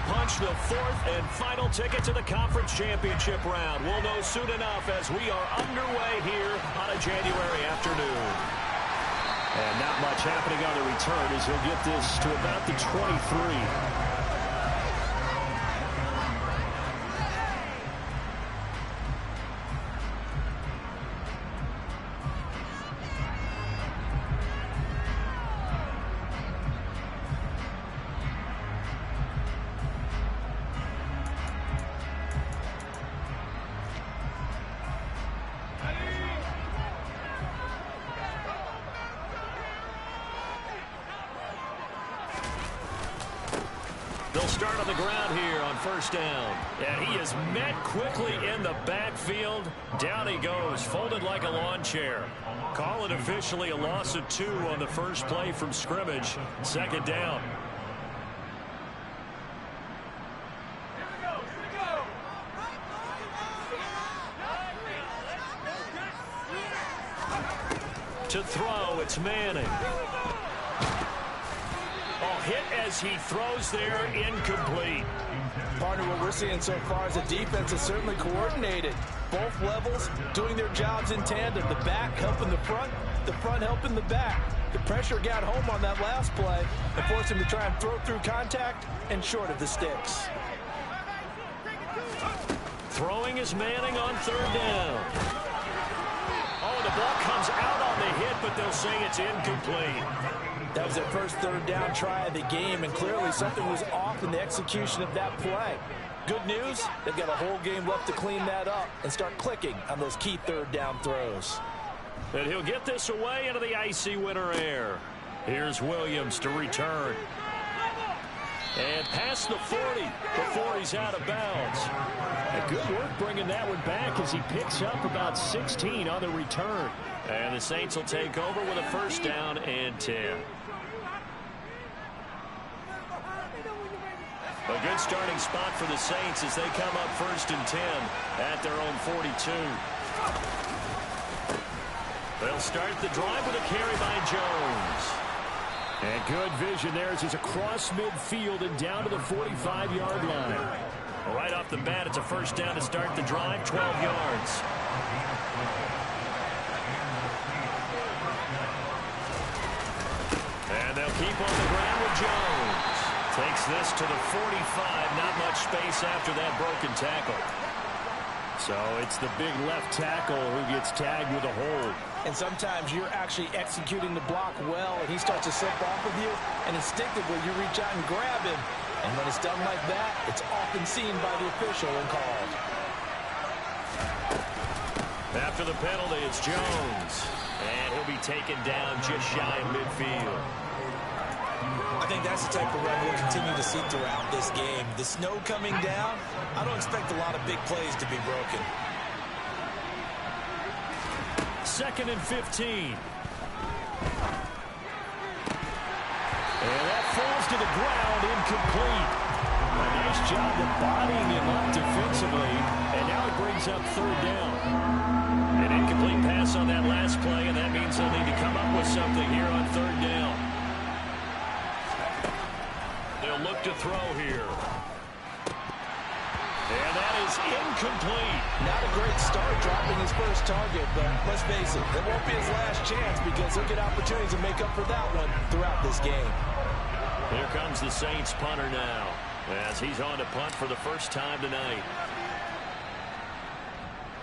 punch the fourth and final ticket to the conference championship round. We'll know soon enough as we are underway here on a January afternoon. And not much happening on the return as he'll get this to about the 23. They'll start on the ground here on first down. And he is met quickly in the backfield. Down he goes, folded like a lawn chair. Call it officially a loss of 2 on the first play from scrimmage. Second down. To throw, it's Manning. Hit as he throws there, incomplete. Partner, what we're seeing so far is the defense is certainly coordinated. Both levels doing their jobs in tandem. The back helping the front helping the back. The pressure got home on that last play and forced him to try and throw through contact and short of the sticks. Throwing is Manning on third down. Oh, the ball comes out on the hit, but they'll say it's incomplete. That was their first third down try of the game, and clearly something was off in the execution of that play. Good news, they've got a whole game left to clean that up and start clicking on those key third down throws. And he'll get this away into the icy winter air. Here's Williams to return. And past the 40 before he's out of bounds. And good work bringing that one back as he picks up about 16 on the return. And the Saints will take over with a first down and 10. A good starting spot for the Saints as they come up first and 10 at their own 42. They'll start the drive with a carry by Jones. And good vision there as he's across midfield and down to the 45-yard line. Right off the bat, it's a first down to start the drive, 12 yards. And they'll keep on the ground with Jones. Takes this to the 45. Not much space after that broken tackle. So it's the big left tackle who gets tagged with a hold. And sometimes you're actually executing the block well, and he starts to slip off of you, and instinctively you reach out and grab him. And when it's done like that, it's often seen by the official and called. After the penalty, it's Jones. And he'll be taken down just shy of midfield. I think that's the type of run we'll continue to see throughout this game. The snow coming down, I don't expect a lot of big plays to be broken. Second and 15. And that falls to the ground, incomplete. A nice job of bodying him up defensively. And now it brings up third down. An incomplete pass on that last play, and that means they'll need to come up with something here on third down. They'll look to throw here. And that is incomplete. Not a great start dropping his first target, but let's face it, it won't be his last chance because he'll get opportunities to make up for that one throughout this game. Here comes the Saints punter now as he's on to punt for the first time tonight.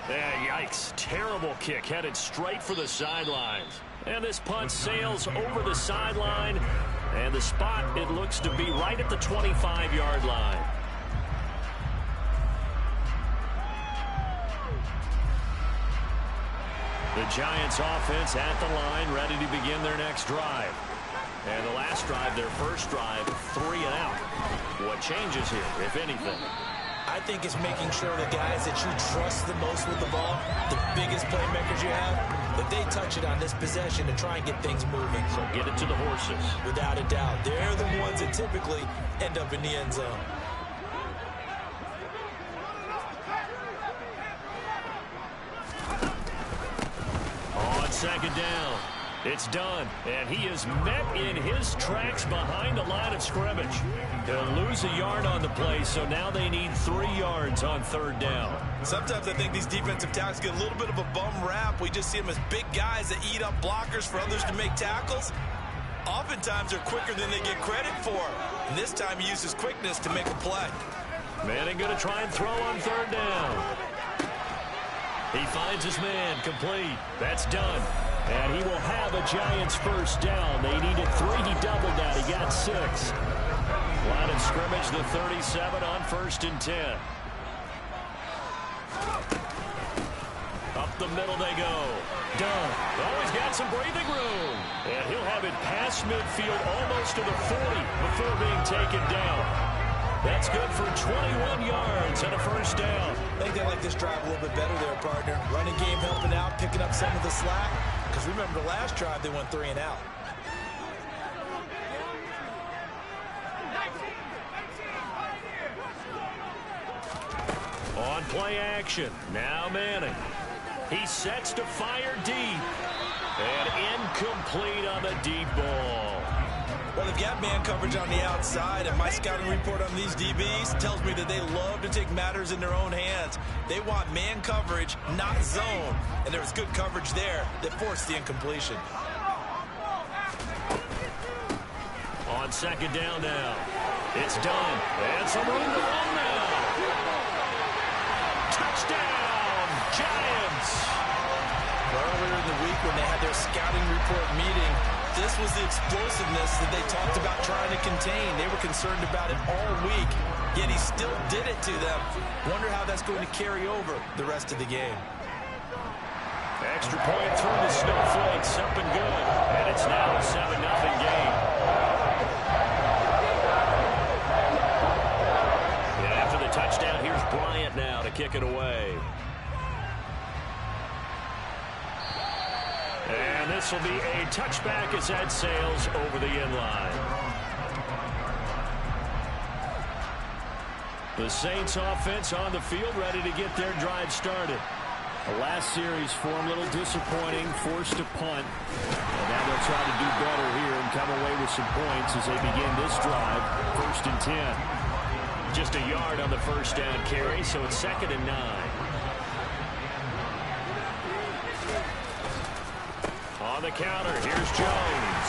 Yikes. Terrible kick headed straight for the sidelines. And this punt sails over the sideline. And the spot, it looks to be right at the 25-yard line. The Giants offense at the line, ready to begin their next drive. And the last drive, their first drive, 3 and out. What changes here, if anything? I think it's making sure the guys that you trust the most with the ball, the biggest playmakers you have, that they touch it on this possession and try and get things moving. So get it to the horses. Without a doubt. They're the ones that typically end up in the end zone. On second down. It's done, and he is met in his tracks behind the line of scrimmage. He'll lose a yard on the play, so now they need 3 yards on 3rd down. Sometimes I think these defensive tackles get a little bit of a bum rap. We just see them as big guys that eat up blockers for others to make tackles. Oftentimes they're quicker than they get credit for. And this time he uses quickness to make a play. Manning going to try and throw on 3rd down. He finds his man complete. That's done. And he will have a Giants 1st down. They needed 3. He doubled that. He got 6. Line of scrimmage, the 37 on 1st and 10. Up the middle they go. Done. Always got some breathing room. And he'll have it past midfield almost to the 40 before being taken down. That's good for 21 yards and a 1st down. I think they like this drive a little bit better there, partner. Running game helping out, picking up some of the slack. Because remember, the last drive they went 3 and out. On play action, now Manning. He sets to fire deep. And incomplete on the deep ball. Well, they've got man coverage on the outside, and my scouting report on these DBs tells me that they love to take matters in their own hands. They want man coverage, not zone. And there was good coverage there that forced the incompletion. On 2nd down now. It's done. And some room to run now. Touchdown, Giants. Earlier in the week when they had their scouting report meeting, this was the explosiveness that they talked about trying to contain. They were concerned about it all week, yet he still did it to them. Wonder how that's going to carry over the rest of the game. Extra point through the Snowflakes, up and good. And it's now a 7-0 game. And after the touchdown, here's Bryant now to kick it away. And this will be a touchback as that sails over the end line. The Saints offense on the field ready to get their drive started. The last series for them a little disappointing, forced to punt. And now they'll try to do better here and come away with some points as they begin this drive. 1st and 10. Just a yard on the 1st down carry, so it's 2nd and 9. On the counter, here's Jones.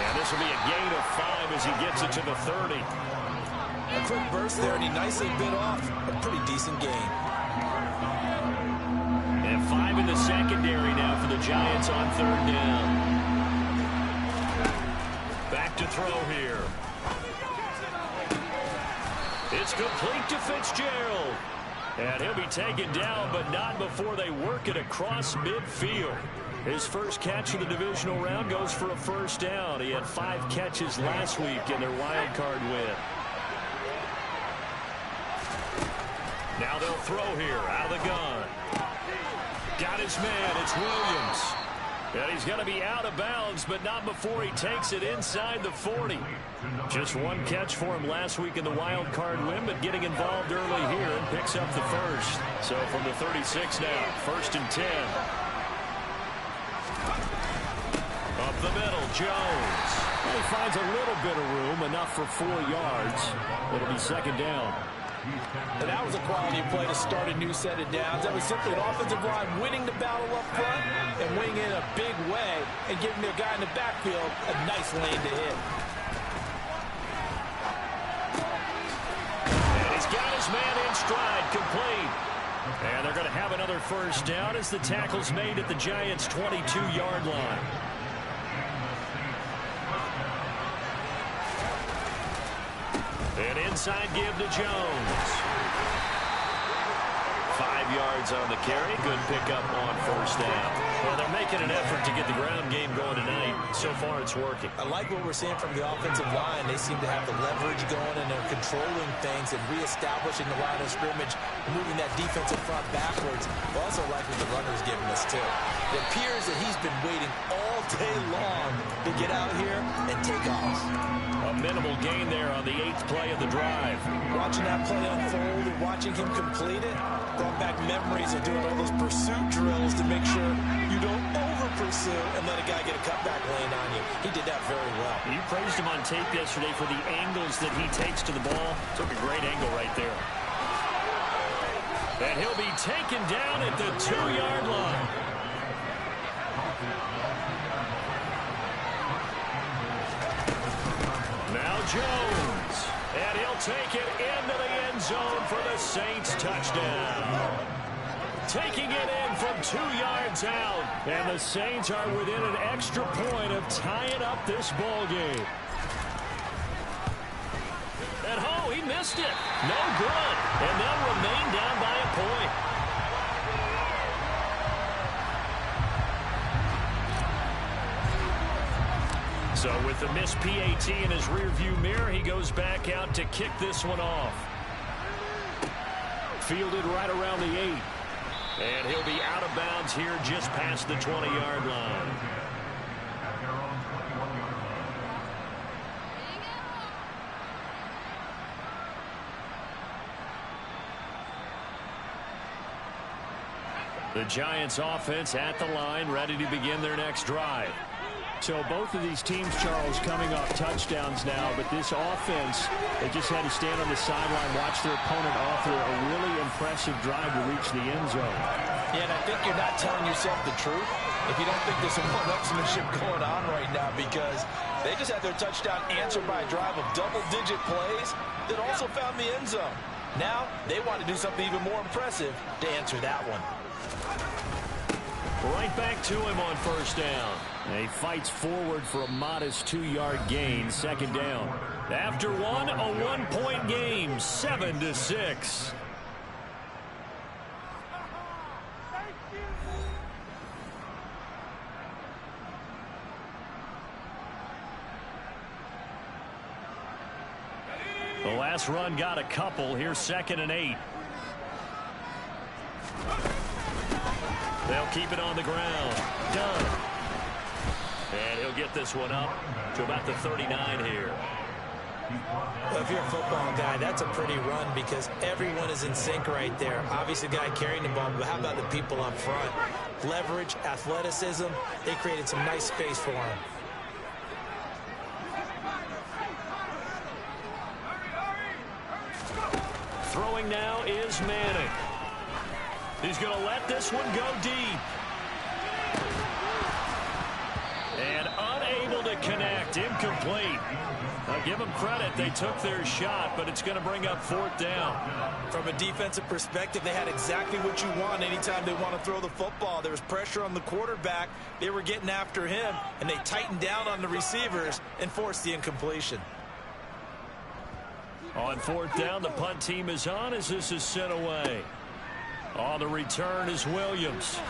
And this will be a gain of 5 as he gets it to the 30. A quick burst there, and he nicely bit off a pretty decent gain. And 5 in the secondary now for the Giants on 3rd down. Back to throw here. It's complete to Fitzgerald. And he'll be taken down, but not before they work it across midfield. His first catch of the divisional round goes for a 1st down. He had 5 catches last week in their wild card win. Now they'll throw here out of the gun. Got his man. It's Williams. And he's going to be out of bounds, but not before he takes it inside the 40. Just 1 catch for him last week in the wild card win, but getting involved early here and picks up the 1st. So from the 36 now, 1st and 10. Up the middle, Jones. And he finds a little bit of room, enough for 4 yards. It'll be 2nd down. And that was a quality play to start a new set of downs. That was simply an offensive line winning the battle up front and winning in a big way and giving their guy in the backfield a nice lane to hit. And he's got his man in stride, complete. And they're going to have another 1st down as the tackle's made at the Giants' 22-yard line. An inside give to Jones. 5 yards on the carry. Good pickup on 1st down. Well, they're making an effort to get the ground game going tonight. So far, it's working. I like what we're seeing from the offensive line. They seem to have the leverage going, and they're controlling things and reestablishing the line of scrimmage, moving that defensive front backwards. I also like what the runner's giving us, too. It appears that he's been waiting all day long to get out here and take off. A minimal gain there on the 8th play of the drive. Watching that play unfold and watching him complete it brought back memories of doing all those pursuit drills to make sure you don't pursue and let a guy get a cutback lane on you. He did that very well. You praised him on tape yesterday for the angles that he takes to the ball. Took a great angle right there. And he'll be taken down at the 2-yard line. Now Jones. And he'll take it into the end zone for the Saints touchdown. Taking it in from 2 yards out. And the Saints are within an extra point of tying up this ball game. And oh, he missed it. No good. And they'll remain down by a point. So with the missed PAT in his rearview mirror, he goes back out to kick this one off. Fielded right around the 8. And he'll be out of bounds here just past the 20-yard line. The Giants offense at the line, ready to begin their next drive. So both of these teams, Charles, coming off touchdowns now, but this offense, they just had to stand on the sideline, watch their opponent offer a really impressive drive to reach the end zone. Yeah, and I think you're not telling yourself the truth if you don't think there's some one-upsmanship going on right now, because they just had their touchdown answered by a drive of double-digit plays that also found the end zone. Now they want to do something even more impressive to answer that one. Right back to him on first down. He fights forward for a modest 2-yard gain, second down. After one, a 1-point game, 7-6. The last run got a couple. Here's 2nd and 8. They'll keep it on the ground. Done. And he'll get this one up to about the 39 here. Well, if you're a football guy, that's a pretty run because everyone is in sync right there. Obviously, the guy carrying the ball, but how about the people up front? Leverage, athleticism, they created some nice space for him. Throwing now is Manning. He's going to let this one go deep. And unable to connect. Incomplete. I'll give them credit. They took their shot, but it's going to bring up 4th down. From a defensive perspective, they had exactly what you want anytime they want to throw the football. There was pressure on the quarterback. They were getting after him, and they tightened down on the receivers and forced the incompletion. On 4th down, the punt team is on as this is sent away. On the return is Williams.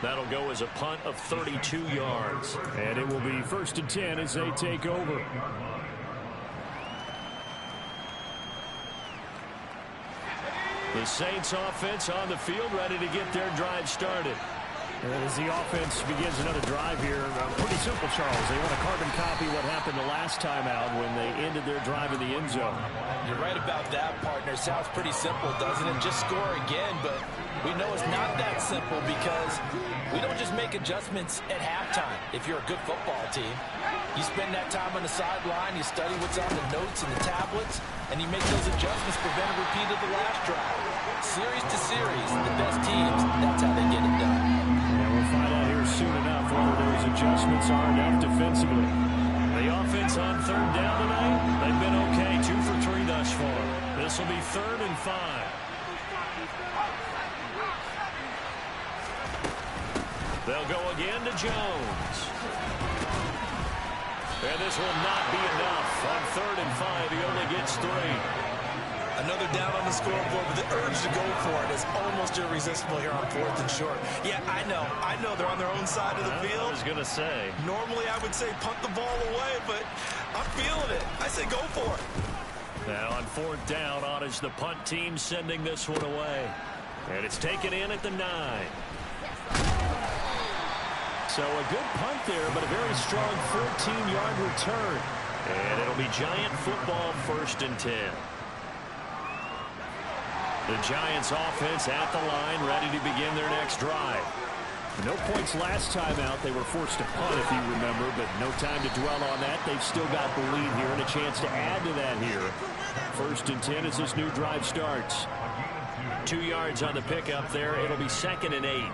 That'll go as a punt of 32 yards. And it will be 1st and 10 as they take over. The Saints offense on the field ready to get their drive started. And as the offense begins another drive here, pretty simple, Charles. They want to carbon copy what happened the last time out when they ended their drive in the end zone. You're right about that, partner. Sounds pretty simple, doesn't it? Just score again, but we know it's not that simple because we don't just make adjustments at halftime. If you're a good football team, you spend that time on the sideline, you study what's on the notes and the tablets, and you make those adjustments, prevent a repeat of the last drive. Series to series, the best teams, that's how they get it done. And we'll find out here soon enough whether those adjustments are enough defensively. The offense on 3rd down tonight, they've been okay, 2 for 3 thus far. This will be 3rd and 5. They'll go again to Jones. And this will not be enough. On 3rd and 5, he only gets 3. Another down on the scoreboard, but the urge to go for it is almost irresistible here on 4th and short. Yeah, I know they're on their own side of the field. I was going to say. Normally I would say punt the ball away, but I'm feeling it. I say go for it. Now on 4th down, on is the punt team sending this one away. And it's taken in at the 9. So a good punt there, but a very strong 14-yard return. And it'll be Giant football, 1st and 10. The Giants offense at the line, ready to begin their next drive. No points last time out. They were forced to punt, if you remember, but no time to dwell on that. They've still got the lead here and a chance to add to that here. 1st and 10 as this new drive starts. 2 yards on the pickup there. It'll be 2nd and 8.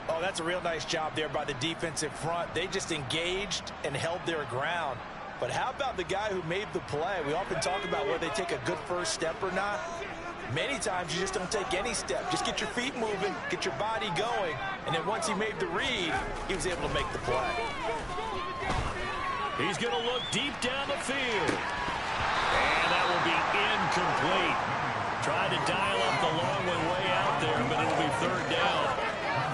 Oh, that's a real nice job there by the defensive front. They just engaged and held their ground. But how about the guy who made the play? We often talk about whether they take a good first step or not. Many times you just don't take any step. Just get your feet moving, get your body going, and then once he made the read, he was able to make the play. He's going to look deep down the field. And that will be incomplete. Tried to dial up the long one way out there, but it'll be 3rd down.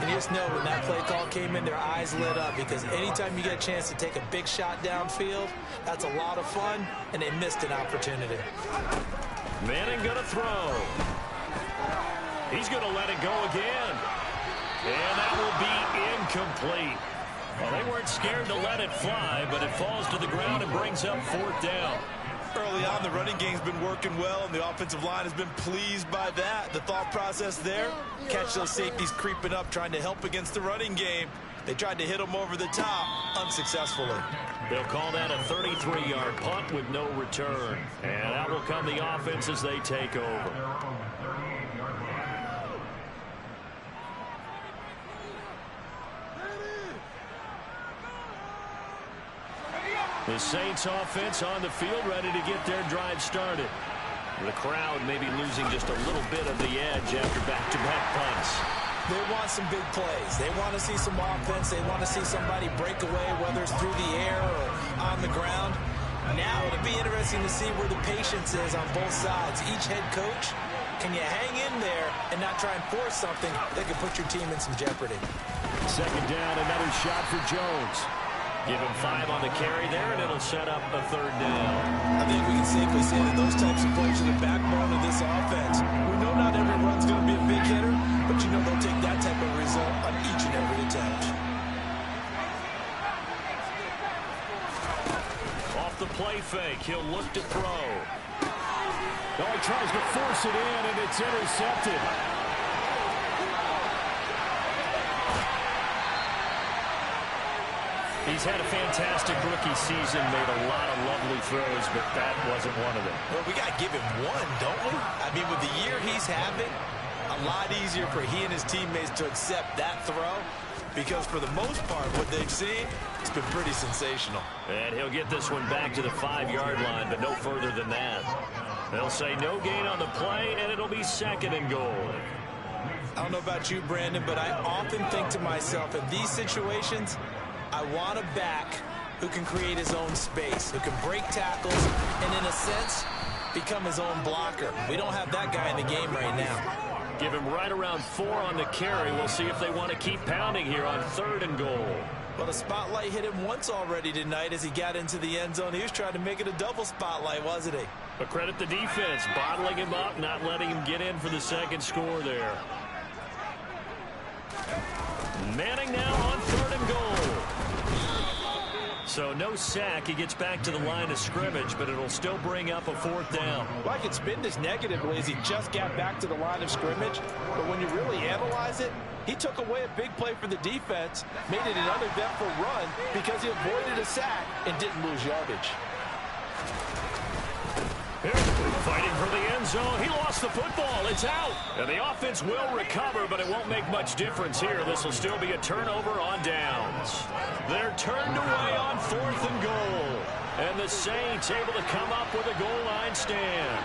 And you just know when that play call came in, their eyes lit up, because anytime you get a chance to take a big shot downfield, that's a lot of fun, and they missed an opportunity. Manning going to throw. He's going to let it go again. And that will be incomplete. Well, they weren't scared to let it fly, but it falls to the ground and brings up 4th down. Early on, the running game's been working well, and the offensive line has been pleased by that. The thought process there, catch those safeties creeping up, trying to help against the running game. They tried to hit them over the top, unsuccessfully. They'll call that a 33-yard punt with no return. And out will come the offense as they take over. The Saints offense on the field, ready to get their drive started. The crowd maybe losing just a little bit of the edge after back-to-back punts. They want some big plays. They want to see some offense. They want to see somebody break away, whether it's through the air or on the ground. Now it'll be interesting to see where the patience is on both sides. Each head coach, can you hang in there and not try and force something that could put your team in some jeopardy? 2nd down, another shot for Jones. Give him 5 on the carry there, and it'll set up a 3rd down. I think we can safely say that those types of plays are the backbone of this offense. We know not every run's going to be a big hitter, but you know they'll take that type of result on each and every attempt. Off the play fake, he'll look to throw. Oh, he tries to force it in, and it's intercepted. He's had a fantastic rookie season, made a lot of lovely throws, but that wasn't one of them. Well, we got to give him one, don't we? I mean, with the year he's having, a lot easier for he and his teammates to accept that throw, because for the most part, what they've seen, it's been pretty sensational. And he'll get this one back to the 5-yard line, but no further than that. They'll say no gain on the play, and it'll be 2nd and goal. I don't know about you, Brandon, but I often think to myself, in these situations, I want a back who can create his own space, who can break tackles, and in a sense, become his own blocker. We don't have that guy in the game right now. Give him right around 4 on the carry. We'll see if they want to keep pounding here on 3rd and goal. Well, the spotlight hit him once already tonight as he got into the end zone. He was trying to make it a double spotlight, wasn't he? But credit the defense, bottling him up, not letting him get in for the 2nd score there. Manning now on 3rd and goal. So no sack. He gets back to the line of scrimmage, but it'll still bring up a 4th down. Well, I could spin this negatively as he just got back to the line of scrimmage, but when you really analyze it, he took away a big play for the defense, made it an uneventful run because he avoided a sack and didn't lose yardage. Fighting for the end zone. He lost the football. It's out. And the offense will recover, but it won't make much difference here. This will still be a turnover on downs. They're turned away on 4th and goal. And the Saints able to come up with a goal line stand.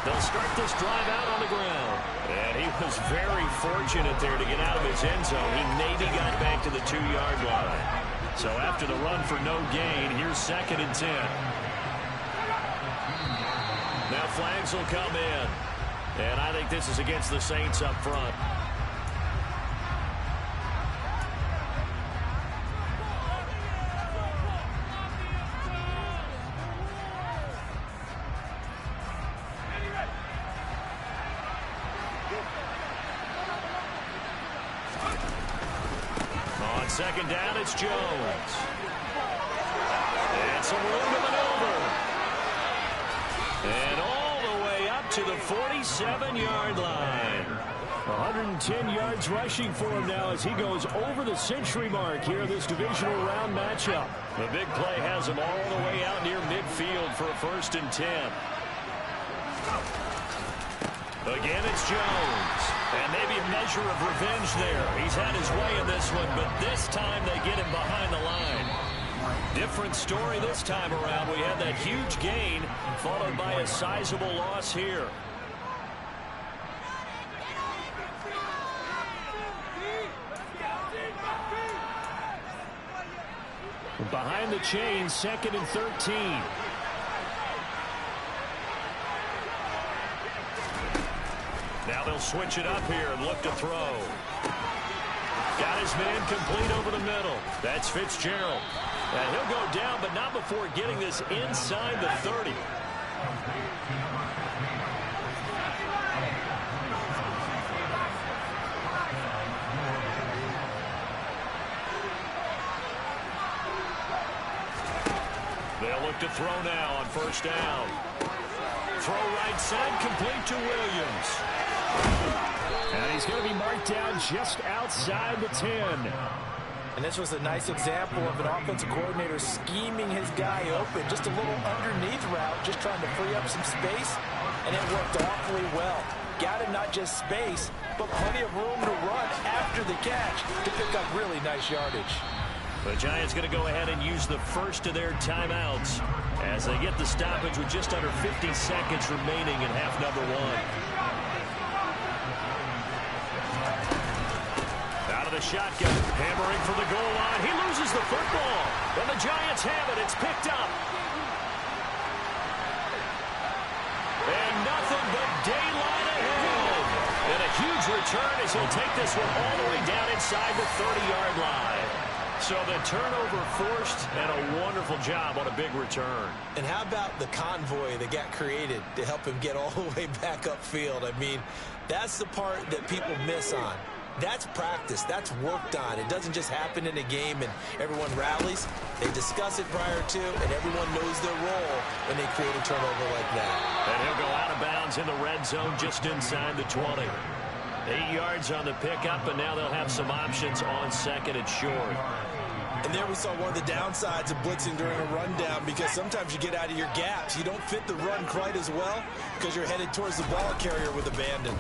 They'll start this drive out on the ground. And he was very fortunate there to get out of his end zone. He maybe got back to the 2-yard line. So after the run for no gain, here's 2nd and 10. Now flags will come in. And I think this is against the Saints up front. On 2nd down, it's Jones. And some room to maneuver. And all the way up to the 47-yard line. 110 yards rushing for him now as he goes over the century mark here in this divisional round matchup. The big play has him all the way out near midfield for a 1st and 10. Again, it's Jones. And maybe a measure of revenge there. He's had his way in this one, but this time they get him behind the line. Different story this time around. We had that huge gain followed by a sizable loss here. Behind the chains, 2nd and 13. Now they'll switch it up here and look to throw. Got his man complete over the middle. That's Fitzgerald. And he'll go down, but not before getting this inside the 30. They'll look to throw now on 1st down. Throw right side, complete to Williams. And he's going to be marked down just outside the 10. And this was a nice example of an offensive coordinator scheming his guy open. Just a little underneath route, just trying to free up some space. And it worked awfully well. Got him not just space, but plenty of room to run after the catch to pick up really nice yardage. The Giants going to go ahead and use the first of their timeouts as they get the stoppage with just under 50 seconds remaining in half number 1. Out of the shotgun, hammering for the goal line. He loses the football, and the Giants have it. It's picked up. And nothing but daylight ahead. And a huge return as he'll take this one all the way down inside the 30-yard line. So the turnover forced, and a wonderful job on a big return. And how about the convoy that got created to help him get all the way back upfield? I mean, that's the part that people miss on. That's practice. That's worked on. It doesn't just happen in a game and everyone rallies. They discuss it prior to, and everyone knows their role when they create a turnover like that. And he'll go out of bounds in the red zone just inside the 20. 8 yards on the pickup, and now they'll have some options on 2nd and short. And there we saw one of the downsides of blitzing during a rundown, because sometimes you get out of your gaps. You don't fit the run quite as well because you're headed towards the ball carrier with abandon.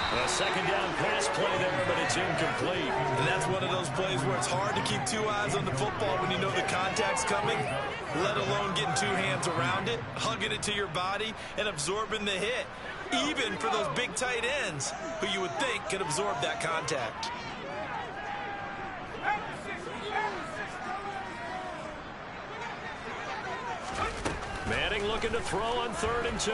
A 2nd down pass play there, but it's incomplete. And that's one of those plays where it's hard to keep 2 eyes on the football when you know the contact's coming, let alone getting 2 hands around it, hugging it to your body, and absorbing the hit, even for those big tight ends who you would think could absorb that contact. Manning looking to throw on 3rd and 2.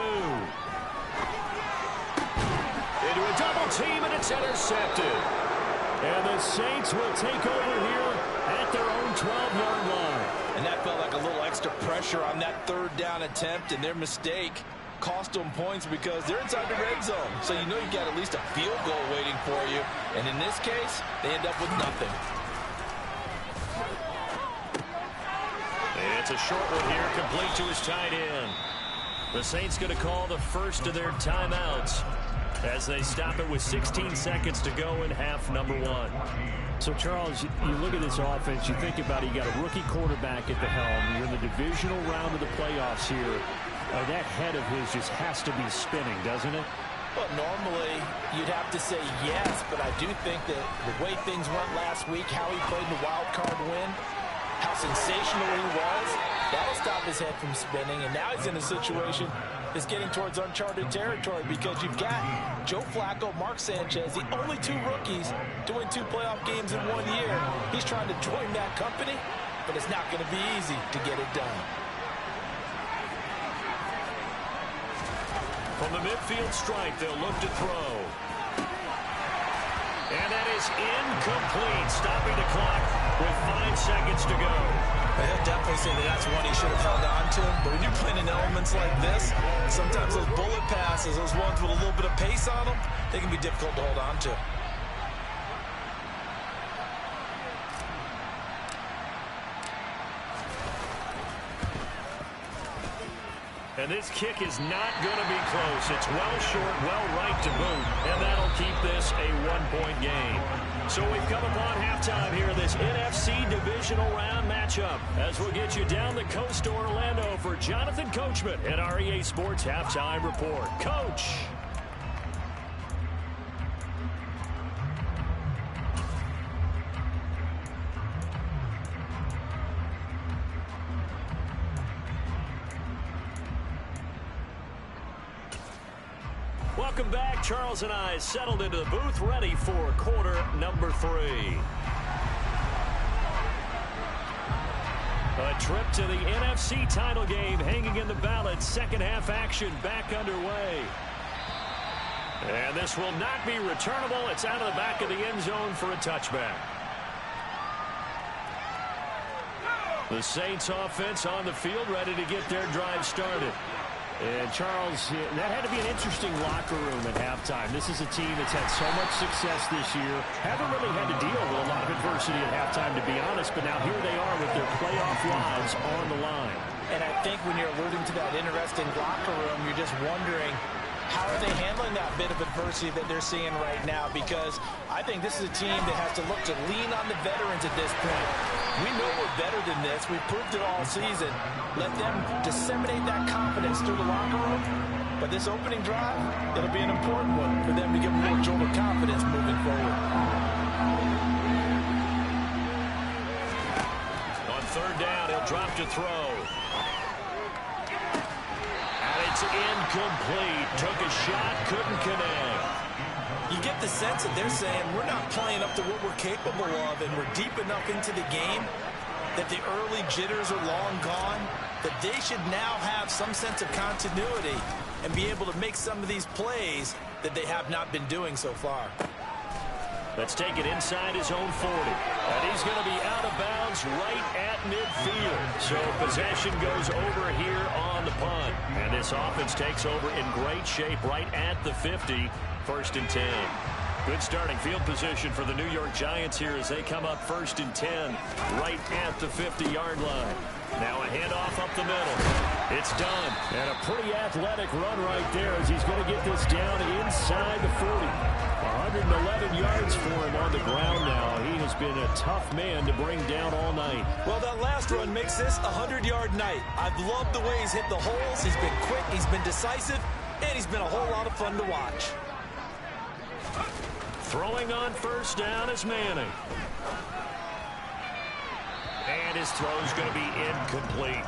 Into a double team, and it's intercepted. And the Saints will take over here at their own 12-yard line. And that felt like a little extra pressure on that 3rd down attempt, and their mistake cost them points because they're inside the red zone. So you know you've got at least a field goal waiting for you. And in this case, they end up with nothing. And it's a short one here, complete to his tight end. The Saints going to call the first of their timeouts as they stop it with 16 seconds to go in half number 1. So, Charles, you look at this offense, you think about it, you got a rookie quarterback at the helm. You're in the divisional round of the playoffs here. That head of his just has to be spinning, doesn't it? Well, normally you'd have to say yes, but I do think that the way things went last week, how he played the wild card win, how sensational he was, that'll stop his head from spinning. And now he's in a situation that's getting towards uncharted territory because you've got Joe Flacco, Mark Sanchez, the only 2 rookies to win 2 playoff games in 1 year. He's trying to join that company, but it's not going to be easy to get it done. From the midfield strike, they'll look to throw. And that is incomplete, stopping the clock with 5 seconds to go. He'll definitely say that that's one he should have held on to. But when you're playing in elements like this, sometimes those bullet passes, those ones with a little bit of pace on them, they can be difficult to hold on to. And this kick is not going to be close. It's well short, well right to boot, and that'll keep this a one-point game. So we've come upon halftime here in this NFC divisional round matchup as we'll get you down the coast to Orlando for Jonathan Coachman at our EA Sports Halftime Report. Coach. Welcome back. Charles and I settled into the booth, ready for quarter number 3. A trip to the NFC title game hanging in the balance. Second half action back underway. And this will not be returnable. It's out of the back of the end zone for a touchback. The Saints offense on the field, ready to get their drive started. And, Charles, that had to be an interesting locker room at halftime. This is a team that's had so much success this year. Haven't really had to deal with a lot of adversity at halftime, to be honest. But now here they are with their playoff lives on the line. And I think when you're alluding to that interesting locker room, you're just wondering, how are they handling that bit of adversity that they're seeing right now? Because I think this is a team that has to look to lean on the veterans at this point. We know we're better than this. We've proved it all season. Let them disseminate that confidence through the locker room. But this opening drive, it'll be an important one for them to get more jolt of confidence moving forward. On third down, he'll drop to throw. And it's incomplete. Took a shot, couldn't connect. You get the sense that they're saying we're not playing up to what we're capable of, and we're deep enough into the game that the early jitters are long gone, that they should now have some sense of continuity and be able to make some of these plays that they have not been doing so far. Let's take it inside his own 40. And he's going to be out of bounds right at midfield. So possession goes over here on the punt. And this offense takes over in great shape right at the 50. 1st and 10. Good starting field position for the New York Giants here as they come up 1st and 10 right at the 50-yard line. Now a handoff up the middle. It's done. And a pretty athletic run right there as he's going to get this down inside the 40. 111 yards for him on the ground now. He has been a tough man to bring down all night. Well, that last run makes this a 100-yard night. I've loved the way he's hit the holes. He's been quick, he's been decisive, and he's been a whole lot of fun to watch. Throwing on first down is Manning. And his throw's going to be incomplete.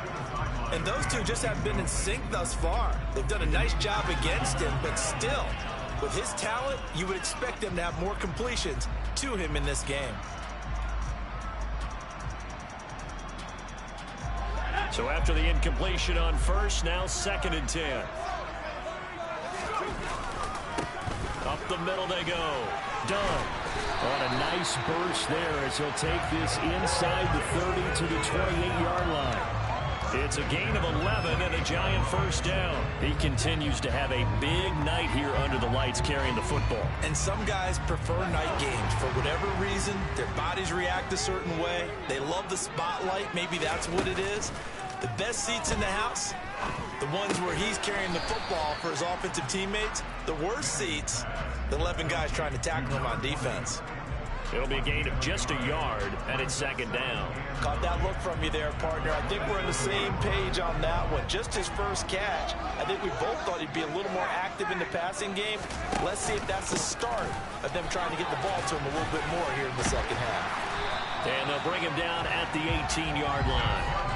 And those two just haven't been in sync thus far. They've done a nice job against him, but still, with his talent, you would expect them to have more completions to him in this game. So after the incompletion on first, now 2nd and 10. Up the middle they go. Done. On a nice burst there as he'll take this inside the 30 to the 28-yard line. It's a gain of 11 and a Giant first down. He continues to have a big night here under the lights carrying the football. And some guys prefer night games. For whatever reason, their bodies react a certain way. They love the spotlight. Maybe that's what it is. The best seats in the house, the ones where he's carrying the football for his offensive teammates. The worst seats, the 11 guys trying to tackle him on defense. It'll be a gain of just a yard, and it's 2nd down. Caught that look from you there, partner. I think we're on the same page on that one. Just his first catch. I think we both thought he'd be a little more active in the passing game. Let's see if that's the start of them trying to get the ball to him a little bit more here in the second half. And they'll bring him down at the 18-yard line.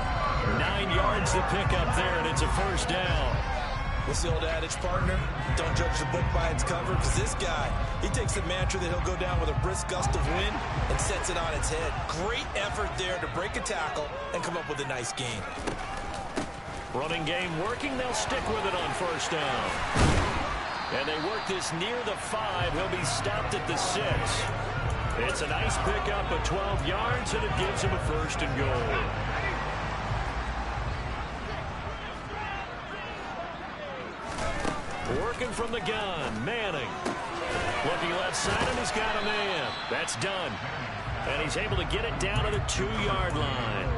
9 yards to pick up there, and it's a first down. What's the old adage, partner? Don't judge the book by its cover, because this guy, he takes the mantra that he'll go down with a brisk gust of wind and sets it on its head. Great effort there to break a tackle and come up with a nice gain. Running game working. They'll stick with it on first down. And they work this near the 5. He'll be stopped at the 6. It's a nice pickup of 12 yards, and it gives him a 1st and goal. Working from the gun, Manning. Looking left side, and he's got a man. That's done. And he's able to get it down to the 2-yard line.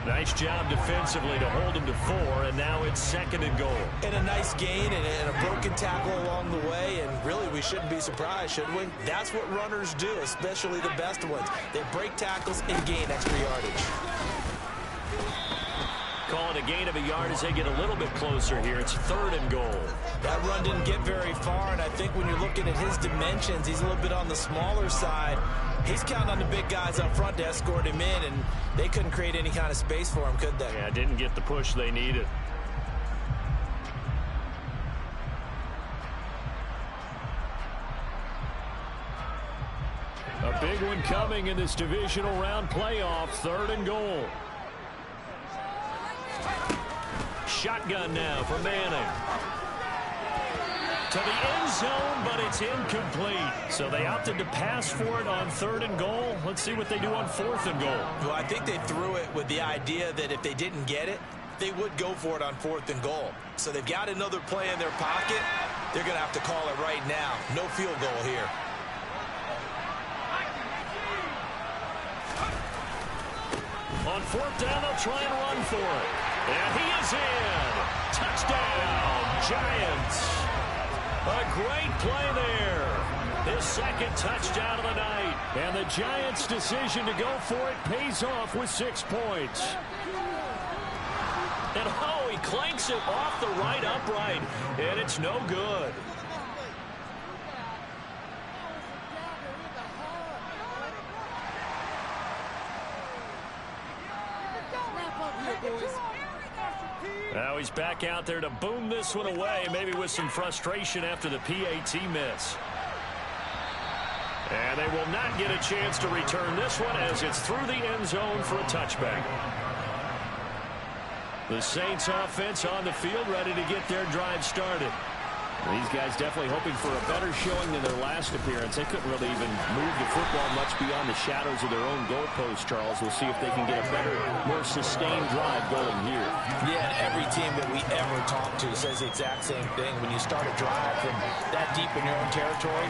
Nice job defensively to hold him to 4, and now it's 2nd and goal. And a nice gain and a broken tackle along the way, and really we shouldn't be surprised, should we? That's what runners do, especially the best ones. They break tackles and gain extra yardage. Call it a gain of a yard as they get a little bit closer here. It's 3rd and goal. That run didn't get very far, and I think when you're looking at his dimensions, he's a little bit on the smaller side. He's counting on the big guys up front to escort him in, and they couldn't create any kind of space for him, could they? Yeah, didn't get the push they needed. A big one coming in this divisional round playoff. 3rd and goal. Shotgun now for Manning. To the end zone, but it's incomplete. So they opted to pass for it on 3rd and goal. Let's see what they do on 4th and goal. Well, I think they threw it with the idea that if they didn't get it, they would go for it on 4th and goal. So they've got another play in their pocket. They're going to have to call it right now. No field goal here. On 4th down, they'll try and run for it. And he is in. Touchdown, Giants. A great play there. His 2nd touchdown of the night. And the Giants' decision to go for it pays off with 6 points. And oh, he clanks it off the right upright. And it's no good. Now he's back out there to boom this one away, maybe with some frustration after the PAT miss. And they will not get a chance to return this one as it's through the end zone for a touchback. The Saints offense on the field, ready to get their drive started. These guys definitely hoping for a better showing than their last appearance. They couldn't really even move the football much beyond the shadows of their own goalpost, Charles. We'll see if they can get a better, more sustained drive going here. Yeah, and every team that we ever talk to says the exact same thing. When you start a drive from that deep in your own territory,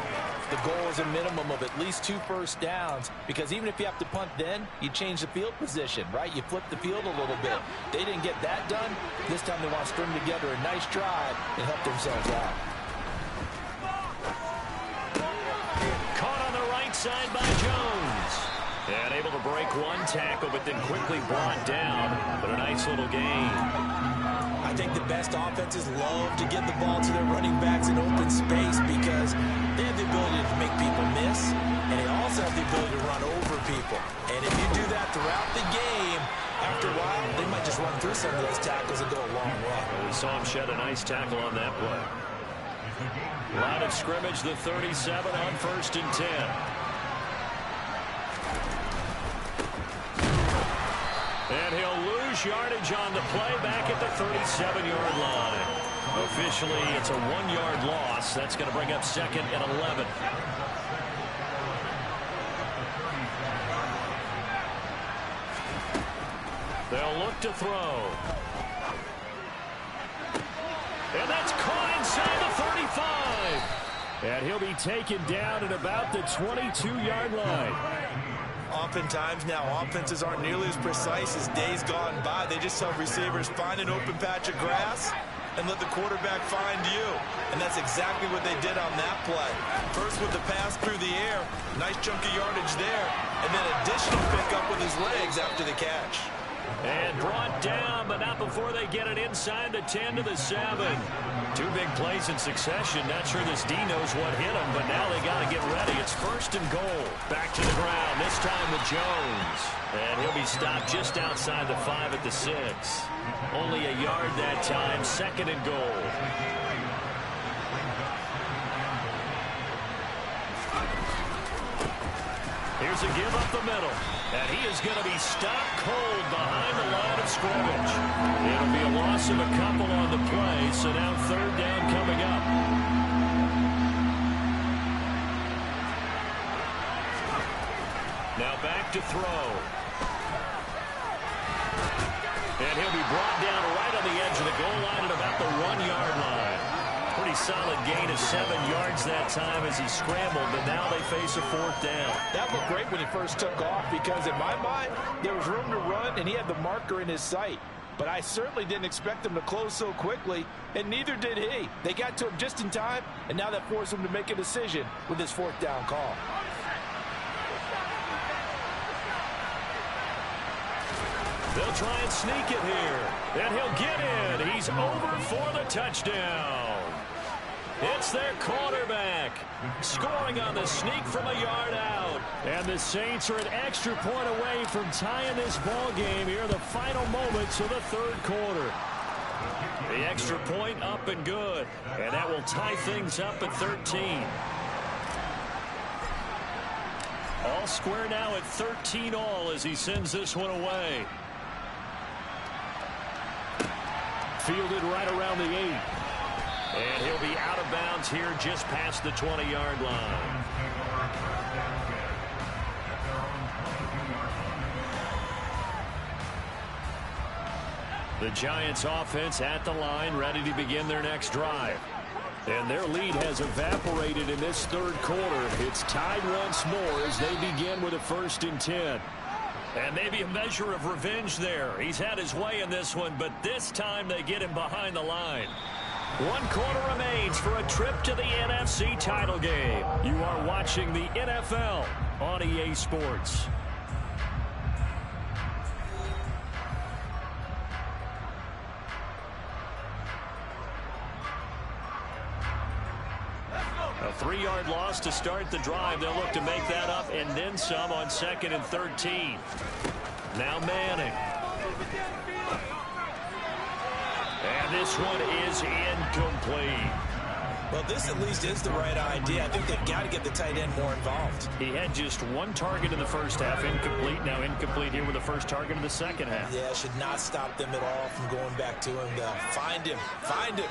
the goal is a minimum of at least 2 first downs, because even if you have to punt then, you change the field position, right? You flip the field a little bit. They didn't get that done. This time they want to string together a nice drive and help themselves out. Caught on the right side by Jones. And able to break one tackle, but then quickly brought down. But a nice little gain. I think the best offenses love to get the ball to their running backs in open space because they have the ability to make people miss, and they also have the ability to run over people. And if you do that throughout the game, after a while, they might just run through some of those tackles and go a long way. Well, we saw him shed a nice tackle on that play. Line of scrimmage, the 37 on 1st and 10. And he'll lose yardage on the play back at the 37-yard line. Officially, it's a 1-yard loss. That's going to bring up 2nd and 11. They'll look to throw. And that's caught inside the 35. And he'll be taken down at about the 22-yard line. Oftentimes now, offenses aren't nearly as precise as days gone by. They just have receivers find an open patch of grass and let the quarterback find you. And that's exactly what they did on that play. First with the pass through the air, nice chunk of yardage there, and then additional pickup with his legs after the catch. And brought down, but not before they get it inside the 10 to the 7. 2 big plays in succession. Not sure this D knows what hit him, but now they got to get ready. It's 1st and goal. Back to the ground, this time with Jones. And he'll be stopped just outside the 5 at the 6. Only a yard that time, 2nd and goal. Here's a give up the middle. And he is going to be stopped cold behind the line of scrimmage. It'll be a loss of a couple on the play, so now 3rd down coming up. Now back to throw. And he'll be brought down right on the edge of the goal line at about the 1-yard line. Pretty pretty solid gain of 7 yards that time as he scrambled, but now they face a 4th down. That looked great when he first took off because in my mind, there was room to run and he had the marker in his sight. But I certainly didn't expect him to close so quickly, and neither did he. They got to him just in time, and now that forced him to make a decision with his 4th down call. They'll try and sneak it here, and he'll get in. He's over for the touchdown. It's their quarterback scoring on the sneak from a yard out. And the Saints are an extra point away from tying this ball game here in the final moments of the 3rd quarter. The extra point up and good, and that will tie things up at 13. All square now at 13 all as he sends this one away. Fielded right around the 8. And he'll be out of bounds here just past the 20-yard line. The Giants offense at the line, ready to begin their next drive. And their lead has evaporated in this 3rd quarter. It's tied once more as they begin with a 1st and 10. And maybe a measure of revenge there. He's had his way in this one, but this time they get him behind the line. 1 quarter remains for a trip to the NFC title game. You are watching the NFL on EA Sports. A 3-yard loss to start the drive. They'll look to make that up and then some on 2nd and 13. Now Manning. And this one is incomplete. Well, this at least is the right idea. I think they've got to get the tight end more involved. He had just 1 target in the first half, incomplete. Now incomplete here with the first target of the second half. Yeah, should not stop them at all from going back to him. Find him. Find him.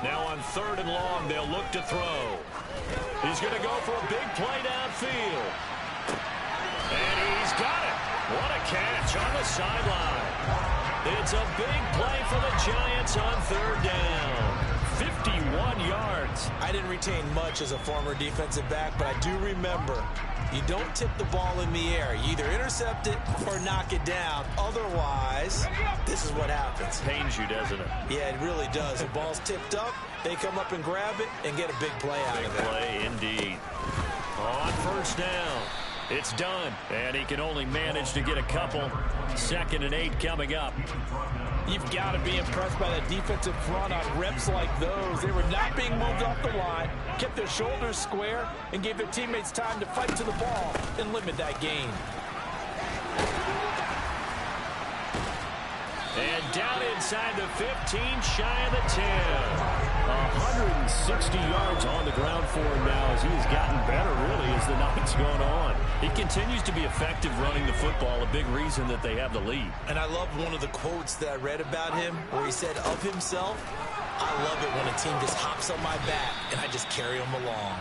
Now on 3rd and long, they'll look to throw. He's going to go for a big play downfield. And he's got it. What a catch on the sideline. It's a big play for the Giants on 3rd down. 51 yards. I didn't retain much as a former defensive back, but I do remember you don't tip the ball in the air. You either intercept it or knock it down. Otherwise, this is what happens. Pains you, doesn't it? Yeah, it really does. The ball's tipped up, they come up and grab it and get a big play out of it. Big play indeed. On 1st down. It's done, and he can only manage to get a couple. 2nd and 8 coming up. You've got to be impressed by that defensive front on reps like those. They were not being moved off the line, kept their shoulders square, and gave their teammates time to fight to the ball and limit that gain. And down inside the 15, shy of the 10. 160 yards on the ground for him now as he has gotten better, really, as the night's gone on. He continues to be effective running the football, a big reason that they have the lead. And I love one of the quotes that I read about him where he said of himself, I love it when a team just hops on my back and I just carry them along.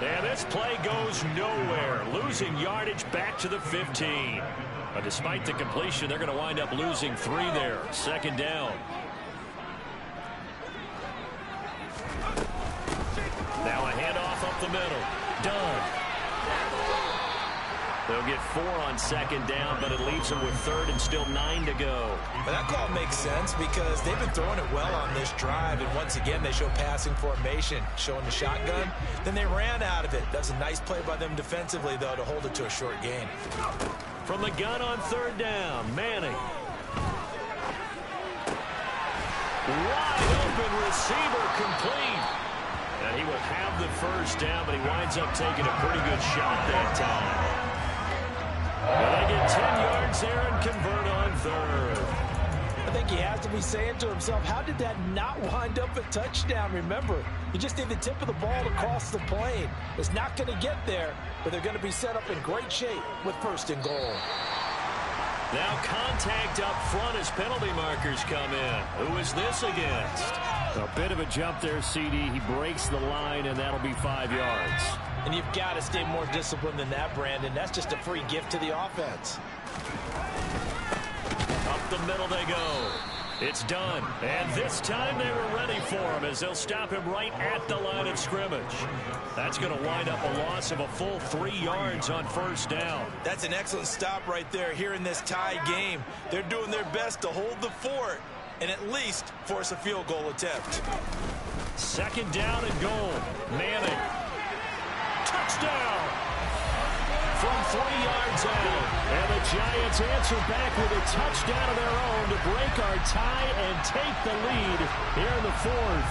And this play goes nowhere, losing yardage back to the 15. But despite the completion, they're going to wind up losing 3 there. 2nd down. Now a handoff up the middle. Done. They'll get 4 on 2nd down, but it leaves them with 3rd and still 9 to go. But that call makes sense because they've been throwing it well on this drive, and once again they show passing formation, showing the shotgun. Then they ran out of it. That's a nice play by them defensively, though, to hold it to a short gain. From the gun on 3rd down, Manning. Wide open receiver complete. And he will have the 1st down, but he winds up taking a pretty good shot that time. Well, they get 10 yards there and convert on 3rd. I think he has to be saying to himself, how did that not wind up a touchdown? Remember, you just need the tip of the ball to cross the plane. It's not going to get there, but they're going to be set up in great shape with 1st and goal. Now contact up front as penalty markers come in. Who is this against? A bit of a jump there, CD. He breaks the line, and that'll be 5 yards. And you've got to stay more disciplined than that, Brandon. That's just a free gift to the offense. Up the middle they go. It's done. And this time they were ready for him as they'll stop him right at the line of scrimmage. That's going to wind up a loss of a full 3 yards on first down. That's an excellent stop right there here in this tie game. They're doing their best to hold the fort and at least force a field goal attempt. Second down and goal. Manning. Touchdown. From 3 yards out. And the Giants answer back with a touchdown of their own to break our tie and take the lead here in the fourth.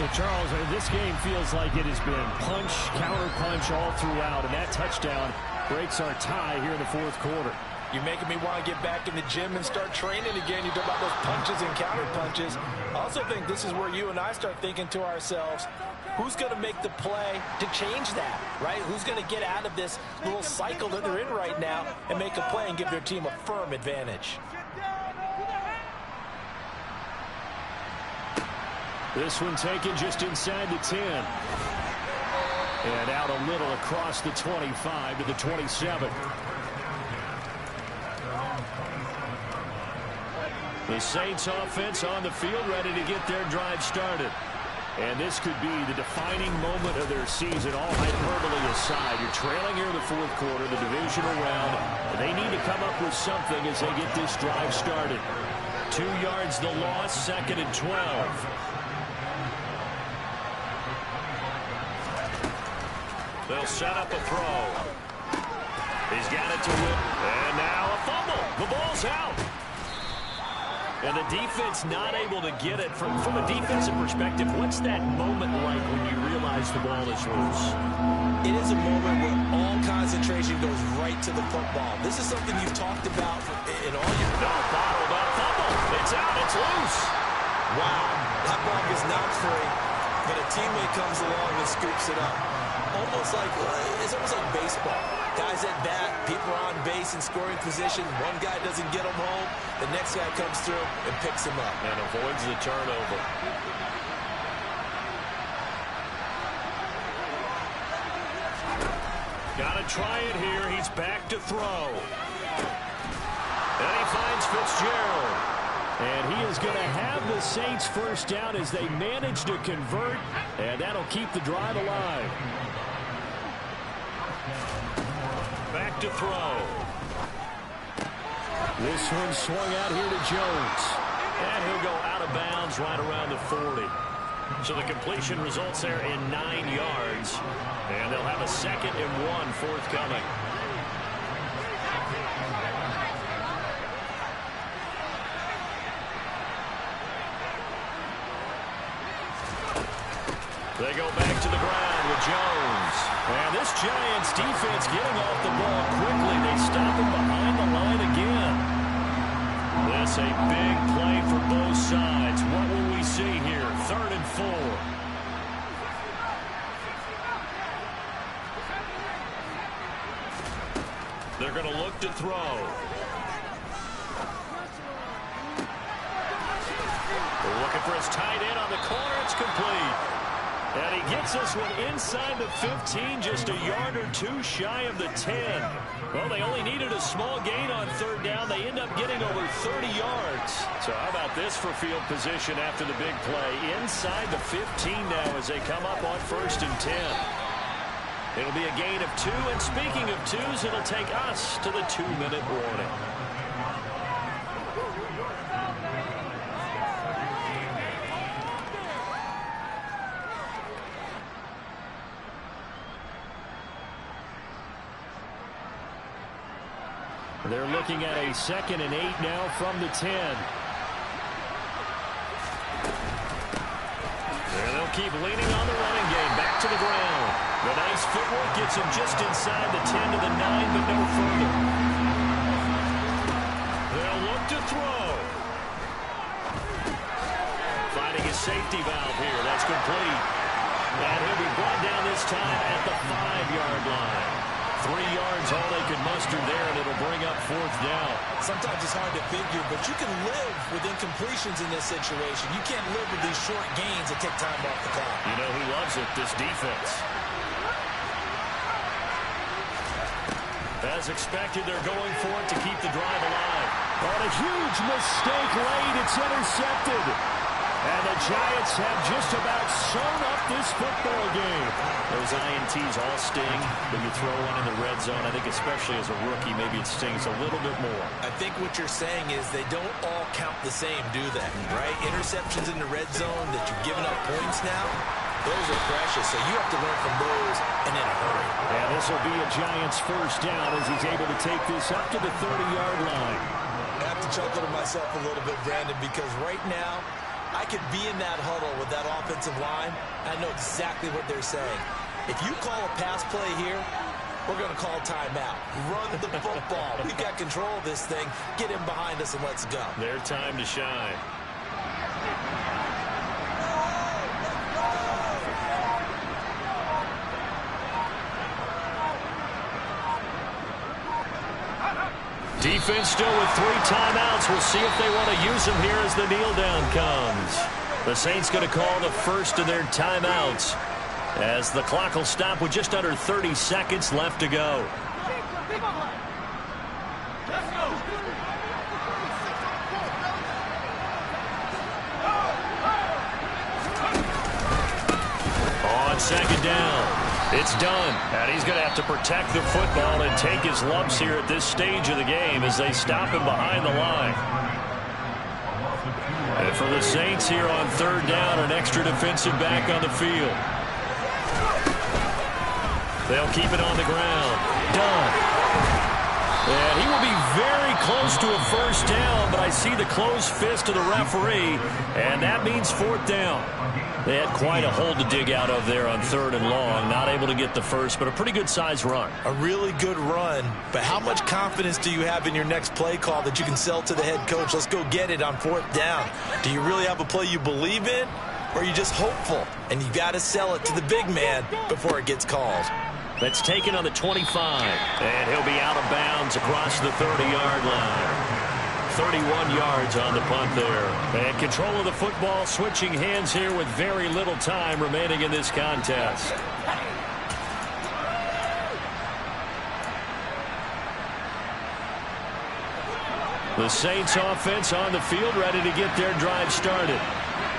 So, Charles, this game feels like it has been punch, counter-punch all throughout, and that touchdown breaks our tie here in the fourth quarter. You're making me want to get back in the gym and start training again. You talk about those punches and counter punches. I also think this is where you and I start thinking to ourselves, who's going to make the play to change that, right? Who's going to get out of this little cycle that they're in right now and make a play and give their team a firm advantage? This one taken just inside the 10. And out a little across the 25 to the 27. The Saints offense on the field ready to get their drive started. And this could be the defining moment of their season, all hyperbole aside. You're trailing here in the fourth quarter, the divisional round, and they need to come up with something as they get this drive started. 2 yards the loss, second and 12. They'll set up a throw. He's got it to Will. And now a fumble. The ball's out. And the defense not able to get it. From a defensive perspective, what's that moment like when you realize the ball is loose? It is a moment where all concentration goes right to the football. This is something you've talked about in all your... No, bottled up fumble. It's out. It's loose. Wow. That ball gets knocked free, but a teammate comes along and scoops it up. It's almost like baseball. Guys at bat, people are on base in scoring position. One guy doesn't get him home. The next guy comes through and picks him up. And avoids the turnover. Got to try it here. He's back to throw. And he finds Fitzgerald. And he is going to have the Saints first down as they manage to convert. And that'll keep the drive alive. Back to throw. This one swung out here to Jones. And he'll go out of bounds right around the 40. So the completion results there in 9 yards. And they'll have a 2nd and 1 forthcoming. They go back to the ground with Jones. And this Giants defense getting off the ball quickly. They stop him behind the line again. This a big play for both sides. What will we see here? 3rd and 4. They're going to look to throw. They're looking for his tight end on the corner. It's complete. And he gets this one inside the 15, just a yard or 2 shy of the 10. Well, they only needed a small gain on 3rd down. They end up getting over 30 yards. So how about this for field position after the big play? Inside the 15 now as they come up on 1st and 10. It'll be a gain of 2, and speaking of 2s, it'll take us to the 2-minute warning. They're looking at a 2nd and 8 now from the 10. And they'll keep leaning on the running game. Back to the ground. The nice footwork gets him just inside the 10 to the 9, but no further. They'll look to throw. Finding his safety valve here. That's complete. And he'll be brought down this time at the 5-yard line. 3 yards, all they could muster there, and it'll bring up 4th down. Sometimes it's hard to figure, but you can live with incompletions in this situation. You can't live with these short gains that take time off the clock. You know who loves it? This defense. As expected, they're going for it to keep the drive alive. On a huge mistake late, it's intercepted. And the Giants have just about sewn up this football game. Those INTs all sting, but you throw one in the red zone. I think especially as a rookie, maybe it stings a little bit more. I think what you're saying is they don't all count the same, do they? Right? Interceptions in the red zone that you're giving up points now, those are precious. So you have to learn from those and in a hurry. And this will be a Giants first down as he's able to take this up to the 30-yard line. I have to chuckle to myself a little bit, Brandon, because right now, I could be in that huddle with that offensive line. I know exactly what they're saying. If you call a pass play here, we're going to call timeout. Run the football. We've got control of this thing. Get him behind us and let's go. Their time to shine. Defense still with 3 timeouts. We'll see if they want to use them here as the kneel down comes. The Saints going to call the first of their timeouts as the clock will stop with just under 30 seconds left to go. On second down. It's done, and he's going to have to protect the football and take his lumps here at this stage of the game as they stop him behind the line. And for the Saints here on third down, an extra defensive back on the field. They'll keep it on the ground. Done. And he will be very close to a first down, but I see the closed fist of the referee, and that means fourth down. They had quite a hole to dig out of there on third and long. Not able to get the first, but a pretty good-sized run. A really good run, but how much confidence do you have in your next play call that you can sell to the head coach? Let's go get it on fourth down. Do you really have a play you believe in, or are you just hopeful? And you got to sell it to the big man before it gets called. That's taken on the 25, and he'll be out of bounds across the 30-yard line. 31 yards on the punt there. And control of the football, switching hands here with very little time remaining in this contest. The Saints offense on the field, ready to get their drive started.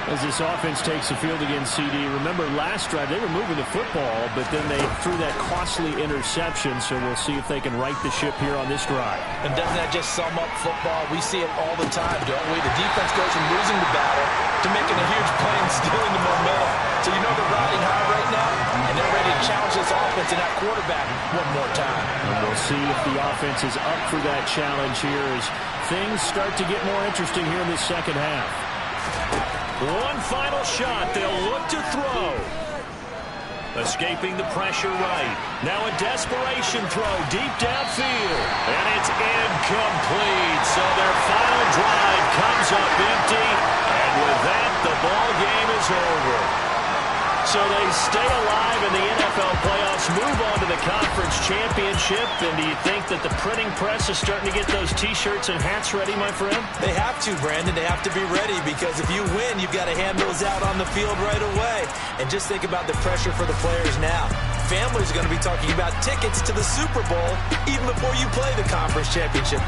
As this offense takes the field against CD, remember last drive they were moving the football, but then they threw that costly interception, so we'll see if they can right the ship here on this drive. And doesn't that just sum up football? We see it all the time, don't we? The defense goes from losing the battle to making a huge play and stealing the momentum. So you know they're riding high right now, and they're ready to challenge this offense and that quarterback one more time. And we'll see if the offense is up for that challenge here as things start to get more interesting here in the second half. One final shot. They'll look to throw. Escaping the pressure right. Now a desperation throw deep downfield. And it's incomplete. So their final drive comes up empty. And with that, the ball game is over. So they stay alive in the NFL playoffs, move on to the conference championship. And do you think that the printing press is starting to get those T-shirts and hats ready, my friend? They have to, Brandon. They have to be ready because if you win, you've got to hand those out on the field right away. And just think about the pressure for the players now. Families are going to be talking about tickets to the Super Bowl even before you play the conference championship